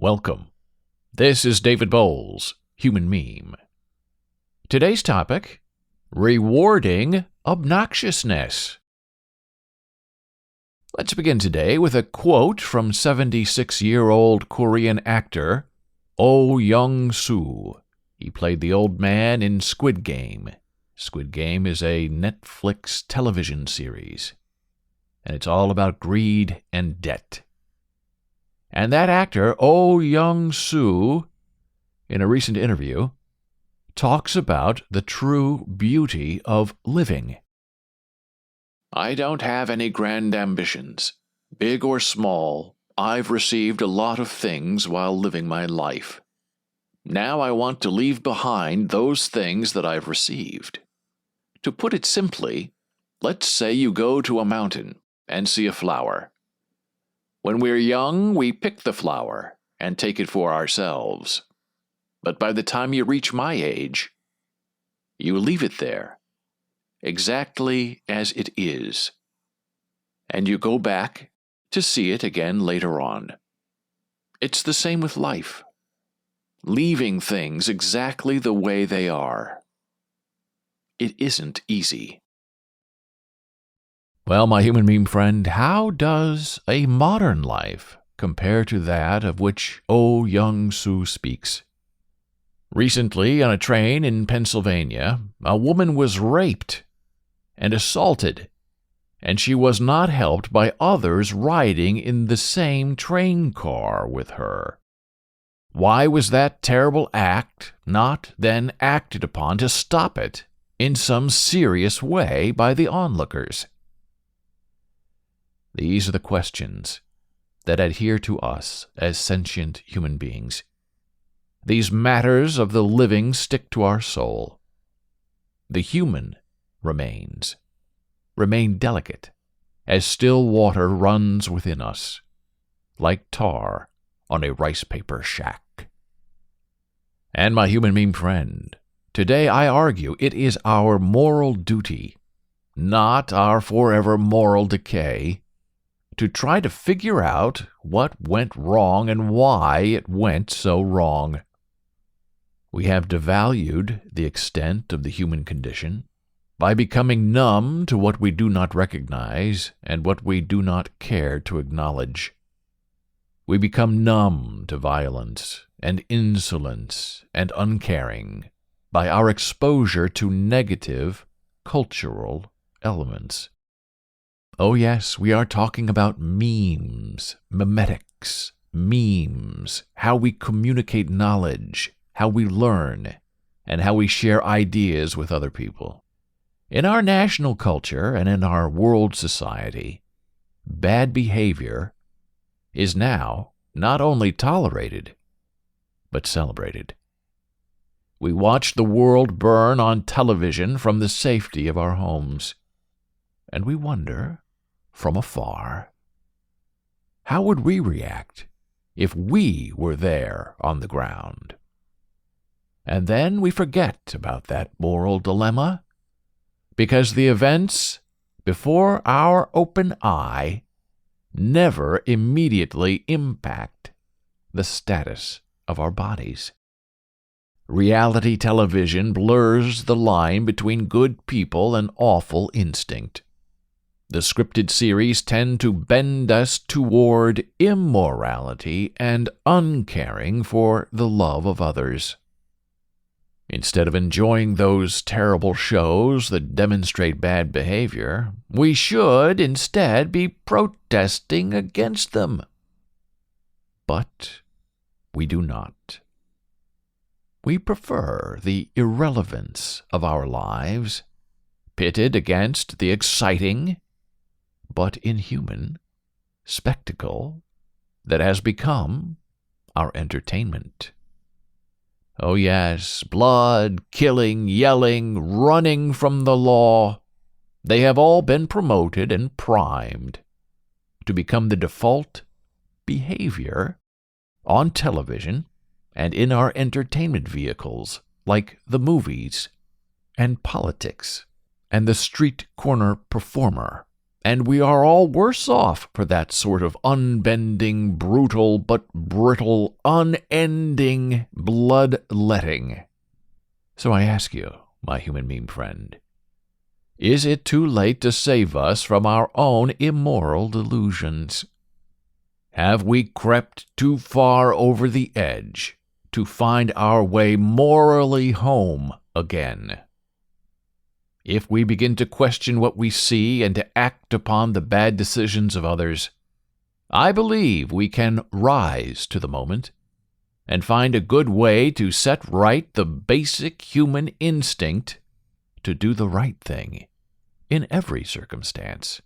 Welcome. This is David Bowles, Human Meme. Today's topic, rewarding obnoxiousness. Let's begin today with a quote from 76-year-old Korean actor Oh Young-soo. He played the old man in Squid Game. Squid Game is a Netflix television series, and it's all about greed and debt. And that actor, Oh Young-soo, in a recent interview, talks about the true beauty of living. I don't have any grand ambitions. Big or small, I've received a lot of things while living my life. Now I want to leave behind those things that I've received. To put it simply, let's say you go to a mountain and see a flower. When we're young, we pick the flower and take it for ourselves. But by the time you reach my age, you leave it there, exactly as it is, and you go back to see it again later on. It's the same with life, leaving things exactly the way they are. It isn't easy. Well, my human meme friend, how does a modern life compare to that of which Oh Young-soo speaks? Recently, on a train in Pennsylvania, a woman was raped and assaulted, and she was not helped by others riding in the same train car with her. Why was that terrible act not then acted upon to stop it in some serious way by the onlookers? These are the questions that adhere to us as sentient human beings. These matters of the living stick to our soul. The human remain delicate, as still water runs within us, like tar on a rice paper shack. And my human meme friend, today I argue it is our moral duty, not our forever moral decay, to try to figure out what went wrong and why it went so wrong. We have devalued the extent of the human condition by becoming numb to what we do not recognize and what we do not care to acknowledge. We become numb to violence and insolence and uncaring by our exposure to negative cultural elements. Oh yes, we are talking about memes, memetics, memes, how we communicate knowledge, how we learn, and how we share ideas with other people. In our national culture and in our world society, bad behavior is now not only tolerated, but celebrated. We watch the world burn on television from the safety of our homes, and we wonder, from afar, how would we react if we were there on the ground? And then we forget about that moral dilemma, because the events before our open eye never immediately impact the status of our bodies. Reality television blurs the line between good people and awful instinct. The scripted series tend to bend us toward immorality and uncaring for the love of others. Instead of enjoying those terrible shows that demonstrate bad behavior, we should instead be protesting against them. But we do not. We prefer the irrelevance of our lives, pitted against the exciting but inhuman spectacle that has become our entertainment. Oh yes, blood, killing, yelling, running from the law, they have all been promoted and primed to become the default behavior on television and in our entertainment vehicles like the movies and politics and the street corner performer and we are all worse off for that sort of unbending, brutal, but brittle, unending bloodletting. So I ask you, my human meme friend, is it too late to save us from our own immoral delusions? Have we crept too far over the edge to find our way morally home again? If we begin to question what we see and to act upon the bad decisions of others, I believe we can rise to the moment and find a good way to set right the basic human instinct to do the right thing in every circumstance.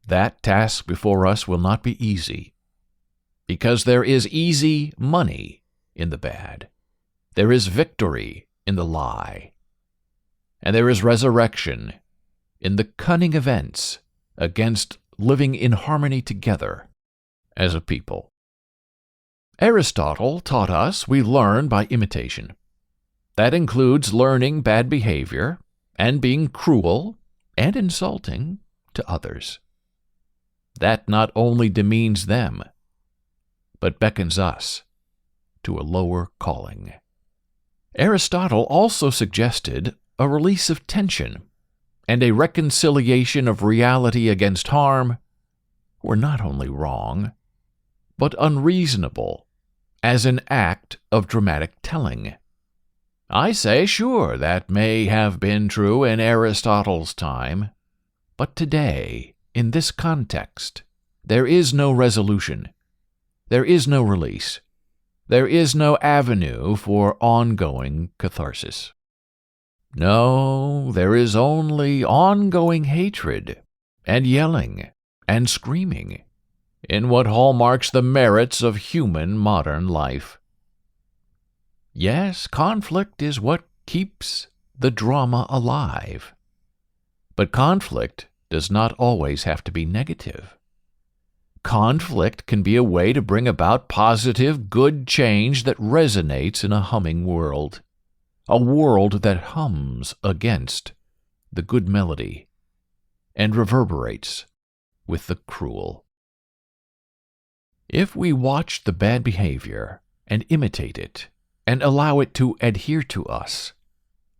That task before us will not be easy, because there is easy money in the bad, there is victory in the lie, and there is resurrection in the cunning events against living in harmony together as a people. Aristotle taught us we learn by imitation. That includes learning bad behavior and being cruel and insulting to others. That not only demeans them, but beckons us to a lower calling. Aristotle also suggested a release of tension and a reconciliation of reality against harm were not only wrong, but unreasonable as an act of dramatic telling. I say, sure, that may have been true in Aristotle's time, but today, in this context, there is no resolution, there is no release, there is no avenue for ongoing catharsis. No, there is only ongoing hatred and yelling and screaming in what hallmarks the merits of human modern life. Yes, conflict is what keeps the drama alive. But conflict does not always have to be negative. Conflict can be a way to bring about positive, good change that resonates in a humming world. A world that hums against the good melody and reverberates with the cruel. If we watch the bad behavior and imitate it and allow it to adhere to us,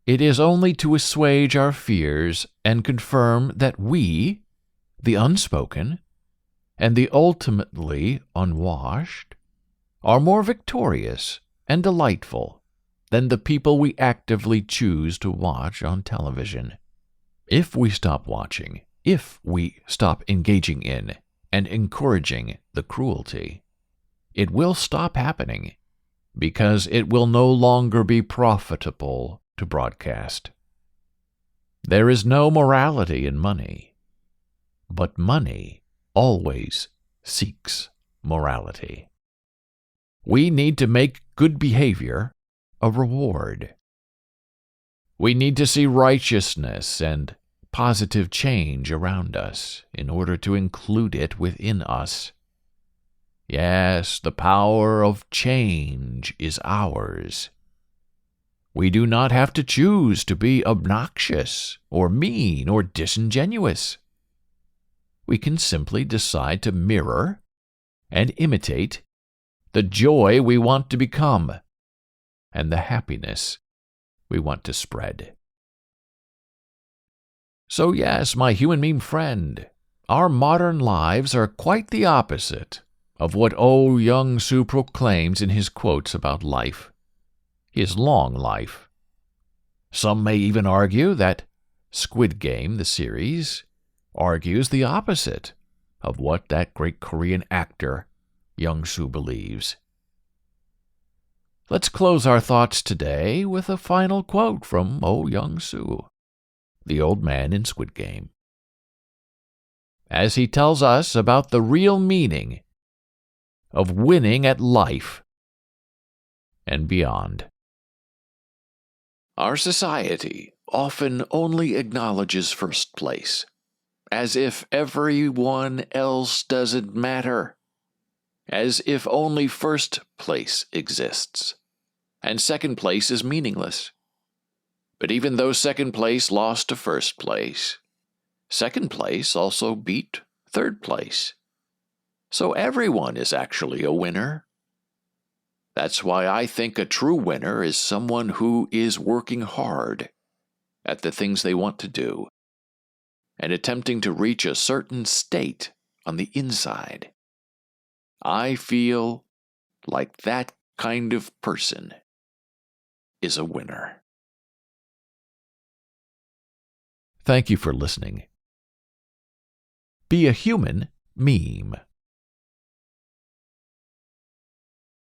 it is only to assuage our fears and confirm that we, the unspoken, and the ultimately unwashed, are more victorious and delightful than the people we actively choose to watch on television. If we stop watching, if we stop engaging in and encouraging the cruelty, it will stop happening because it will no longer be profitable to broadcast. There is no morality in money, but money always seeks morality. We need to make good behavior a reward. We need to see righteousness and positive change around us in order to include it within us. Yes, the power of change is ours. We do not have to choose to be obnoxious or mean or disingenuous. We can simply decide to mirror and imitate the joy we want to become and the happiness we want to spread. So yes, my human meme friend, our modern lives are quite the opposite of what Young-Soo proclaims in his quotes about life, his long life. Some may even argue that Squid Game, the series, argues the opposite of what that great Korean actor Young-Soo believes. Let's close our thoughts today with a final quote from Young-Soo, the old man in Squid Game, as he tells us about the real meaning of winning at life and beyond. Our society often only acknowledges first place, as if everyone else doesn't matter, as if only first place exists, and second place is meaningless. But even though second place lost to first place, Second place also beat third place. So everyone is actually a winner. That's why I think a true winner is someone who is working hard at the things they want to do and attempting to reach a certain state on the inside. I feel like that kind of person is a winner. Thank you for listening. Be a Human meme.